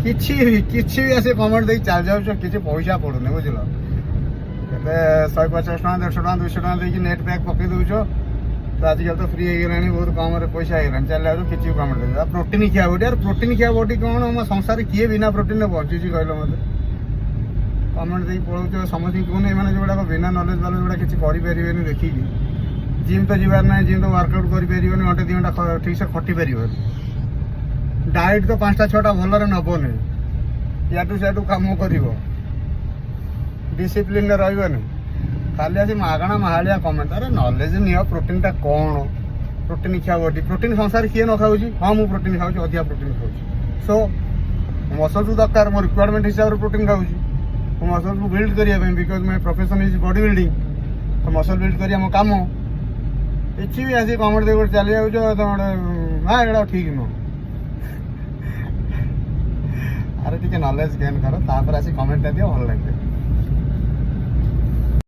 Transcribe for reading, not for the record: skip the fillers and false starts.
କିଛି ବି ଆସି କମେଣ୍ଟ ଦେଇ ଚାଲି ଯାଉଛ, କିଛି ପଇସା ପଡୁନି ବୁଝିଲ। କେତେ 150 ଟଙ୍କା 150 ଟଙ୍କା 200 ଟଙ୍କା ଦେଇକି ନେଟ୍ ପ୍ୟାକ୍ ପକେଇ ଦେଉଛ। ତ ଆଜିକାଲି ତ ଫ୍ରି ହେଇଗଲାଣି, ବହୁତ କମରେ ପଇସା ହେଇଗଲାଣି, ଚାଲି ଯାଉଛ କିଛି ବି କମେଣ୍ଟ ଦେଉଛି। ପ୍ରୋଟିନ୍ ଖିଆ ବଡି, ଆରେ ପ୍ରୋଟିନ୍ ଖିଆ ବଡି କ'ଣ? ମୋ ସଂସାରରେ କିଏ ବିନା ପ୍ରୋଟିନରେ ବଞ୍ଚୁଛି କହିଲ ମୋତେ? କମେଣ୍ଟ ଦେଇକି ପଳଉଛ। ସମସ୍ତଙ୍କୁ କହୁନି ଏମାନେ ଯେଉଁଗୁଡ଼ାକ ବିନା ନଲେଜ ବାଲା ଯେଉଁଗୁଡ଼ା କିଛି କରିପାରିବେନି ଦେଖିକି। ଜିମ୍ ତ ଯିବାର ନାହିଁ, ଜିମ୍ ତ ୱାର୍କଆଉଟ୍ କରିପାରିବନି, ଘଣ୍ଟେ 2 ଘଣ୍ଟା ଠିକ୍ସେ ଖଟି ପାରିବନି। ଡାଏଟ୍ ତ 5ଟା 6ଟା ଭଲରେ ନେବନି, ୟାଠୁ ସିଆଠୁ କାମ କରିବ, ଡିସିପ୍ଲିନରେ ରହିବନି। ଖାଲି ଆସି ମାଗଣା ମାହାଳିଆ କମେଣ୍ଟ। ଆରେ ନଲେଜ ନିଅ, ପ୍ରୋଟିନ୍ଟା କ'ଣ? ପ୍ରୋଟିନ୍ ଖିଆ ବଡି, ପ୍ରୋଟିନ୍ ସଂସାରରେ କିଏ ନ ଖାଉଛି? ହଁ ମୁଁ ପ୍ରୋଟିନ୍ ଖାଉଛି, ଅଧିକା ପ୍ରୋଟିନ୍ ଖାଉଛି। ସୋ ମସଲ୍ସ ଦରକାର, ମୋ ରିକ୍ୱାରମେଣ୍ଟ ହିସାବରେ ପ୍ରୋଟିନ୍ ଖାଉଛି। ମୋ ମସଲ୍ସକୁ ବିଲ୍ଡ କରିବା ପାଇଁ, because my profession is body building. ତ ମସଲ୍ ବିଲ୍ଡ କରିବା ମୋ କାମ। କିଛି ବି ଆସି କମେଣ୍ଟ ଦେଇ ଗୋଟେ ଚାଲି ଯାଉଛ, ତମେ ନା ଏଇଟା ଠିକ୍ ନୁହଁ। ଆରେ ଟିକେ ନଲେଜ ଗେନ୍ କର, ତାପରେ ଆସି କମେଣ୍ଟଟା ଦିଅ, ଭଲ ଲାଗିବ।